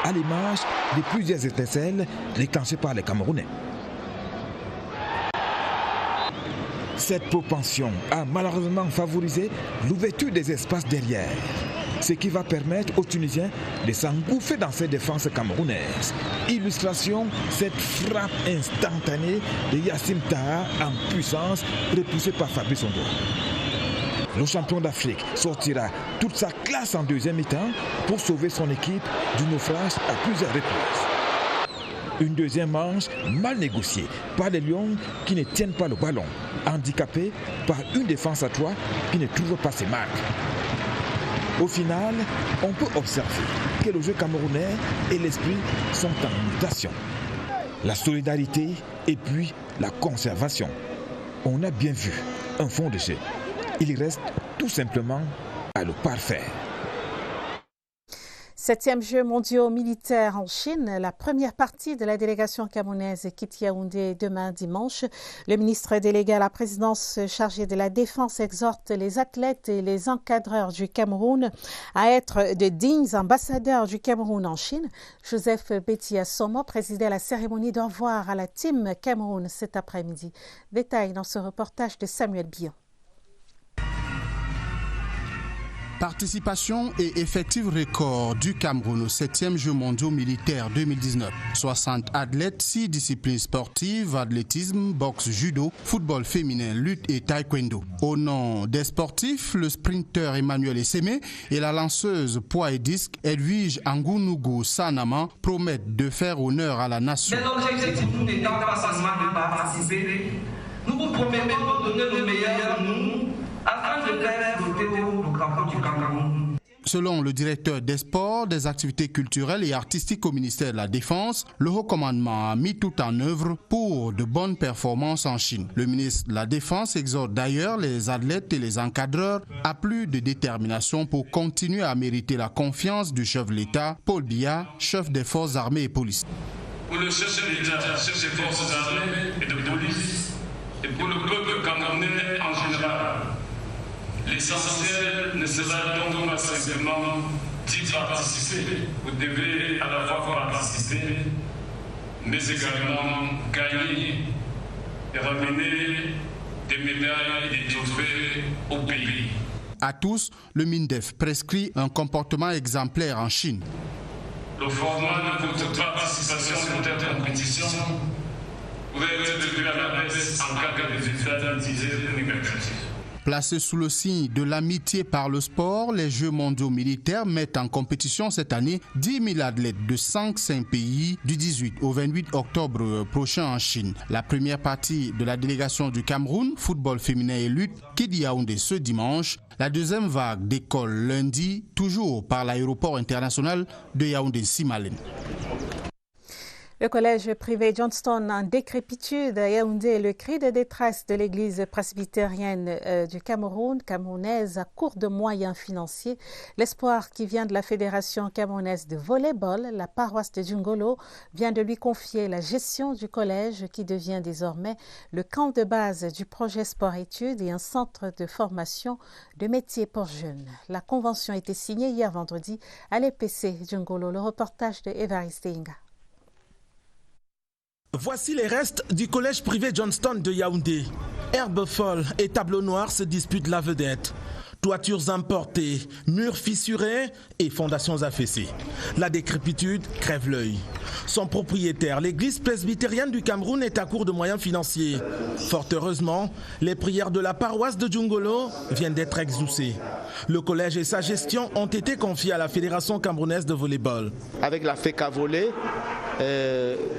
à l'image de plusieurs étincelles déclenchées par les Camerounais. Cette propension a malheureusement favorisé l'ouverture des espaces derrière, ce qui va permettre aux Tunisiens de s'engouffrer dans ces défenses camerounaises. Illustration, cette frappe instantanée de Yacine Taha en puissance, repoussée par Fabrice Ondo. le champion d'Afrique sortira toute sa classe en deuxième mi-temps pour sauver son équipe du naufrage à plusieurs reprises. Une deuxième manche mal négociée par les Lions qui ne tiennent pas le ballon, handicapés par une défense à 3 qui ne trouve pas ses marques. Au final, on peut observer que le jeu camerounais et l'esprit sont en mutation. La solidarité et puis la conservation. On a bien vu un fond de jeu. Il reste tout simplement à le parfaire. 7e Jeux mondiaux militaires en Chine, la première partie de la délégation camerounaise quitte Yaoundé demain dimanche. Le ministre délégué à la présidence chargé de la défense exhorte les athlètes et les encadreurs du Cameroun à être de dignes ambassadeurs du Cameroun en Chine. Joseph Betty-Assomo présidait la cérémonie d'au revoir à la Team Cameroun cet après-midi. Détail dans ce reportage de Samuel Bion. Participation et effectif record du Cameroun au 7e Jeux mondiaux militaires 2019. 60 athlètes, 6 disciplines sportives, athlétisme, boxe, judo, football féminin, lutte et taekwondo. Au nom des sportifs, le sprinteur Emmanuel Essémé et la lanceuse poids et disque Edwige Angounougou Sanama promettent de faire honneur à la nation. Mais l'objectif pour nous n'étant pas seulement de participer, nous vous promettons de donner le meilleur de nous afin de faire voter le drapeau du Cameroun. Selon le directeur des sports, des activités culturelles et artistiques au ministère de la Défense, le haut commandement a mis tout en œuvre pour de bonnes performances en Chine. Le ministre de la Défense exhorte d'ailleurs les athlètes et les encadreurs à plus de détermination pour continuer à mériter la confiance du chef de l'État, Paul Biya, chef des forces armées et police. Pour le chef de l'État, chef des forces armées et de police, et pour le peuple camerounais en général, l'essentiel ne sera donc pas simplement d'y participer. Vous devez à la fois participer, mais également gagner et ramener des médailles et des trophées au pays. À tous, le MINDEF prescrit un comportement exemplaire en Chine. Le format de votre participation dans cette compétition pourrait être réduit à la baisse en cas de résultats négatifs. Placés sous le signe de l'amitié par le sport, les Jeux mondiaux militaires mettent en compétition cette année 10 000 athlètes de 5 pays du 18 au 28 octobre prochain en Chine. La première partie de la délégation du Cameroun, football féminin et lutte, quitte Yaoundé ce dimanche. La deuxième vague décolle lundi, toujours par l'aéroport international de Yaoundé-Simalène. Le collège privé Johnston en décrépitude à Yaoundé, le cri de détresse de l'église presbytérienne du Cameroun, camerounaise à court de moyens financiers. L'espoir qui vient de la Fédération camerounaise de volleyball, la paroisse de Djungolo, vient de lui confier la gestion du collège qui devient désormais le camp de base du projet sport-études et un centre de formation de métiers pour jeunes. La convention a été signée hier vendredi à l'EPC Djungolo. Le reportage de Évariste Inga. Voici les restes du collège privé Johnston de Yaoundé. Herbe folle et tableau noir se disputent la vedette. Toitures importées, murs fissurés et fondations affaissées. La décrépitude crève l'œil. Son propriétaire, l'église presbytérienne du Cameroun, est à court de moyens financiers. Fort heureusement, les prières de la paroisse de Djungolo viennent d'être exaucées. Le collège et sa gestion ont été confiés à la Fédération camerounaise de volleyball. Avec la FECA Volley,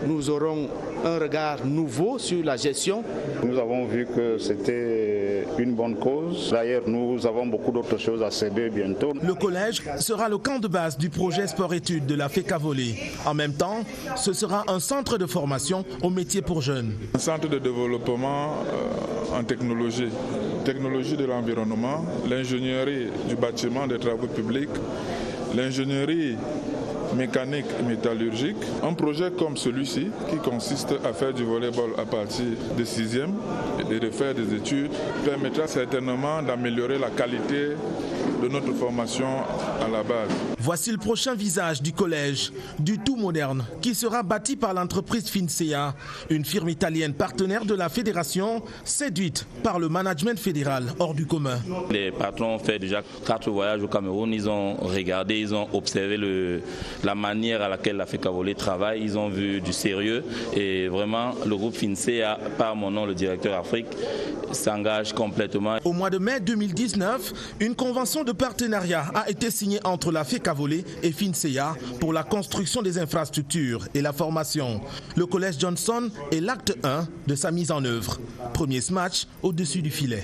nous aurons un regard nouveau sur la gestion. Nous avons vu que c'était une bonne cause. D'ailleurs, nous avons beaucoup d'autres choses à céder bientôt. Le collège sera le camp de base du projet sport-études de la FECA Volley. En même temps, ce sera un centre de formation aux métiers pour jeunes. Un centre de développement en technologie de l'environnement, l'ingénierie du bâtiment des travaux publics, l'ingénierie mécanique et métallurgique. Un projet comme celui-ci, qui consiste à faire du volleyball à partir de 6e et de faire des études, permettra certainement d'améliorer la qualité de notre formation à la base. Voici le prochain visage du collège, du tout moderne, qui sera bâti par l'entreprise FINSEA, une firme italienne partenaire de la fédération, séduite par le management fédéral hors du commun. Les patrons ont fait déjà 4 voyages au Cameroun, ils ont regardé, ils ont observé la manière à laquelle la FECAVOLE travaille, ils ont vu du sérieux et vraiment le groupe FINSEA, par mon nom le directeur Afrique, s'engage complètement. Au mois de mai 2019, une convention de partenariat a été signée entre la FECAVOLE et FINSEA pour la construction des infrastructures et la formation. Le collège Johnson est l'acte 1 de sa mise en œuvre. Premier match au-dessus du filet.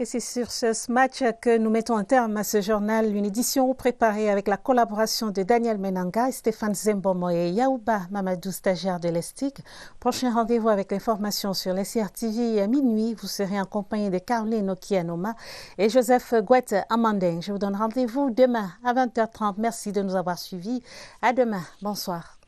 Et c'est sur ce match que nous mettons un terme à ce journal, une édition préparée avec la collaboration de Daniel Menanga, Stéphane Zembomo et Yaouba Mamadou, stagiaire de l'ESTIC. Prochain rendez-vous avec l'information sur l'SRTV à minuit. Vous serez en compagnie de Caroline Okianoma et Joseph Gouette Amandeng. Je vous donne rendez-vous demain à 20h30. Merci de nous avoir suivis. À demain. Bonsoir.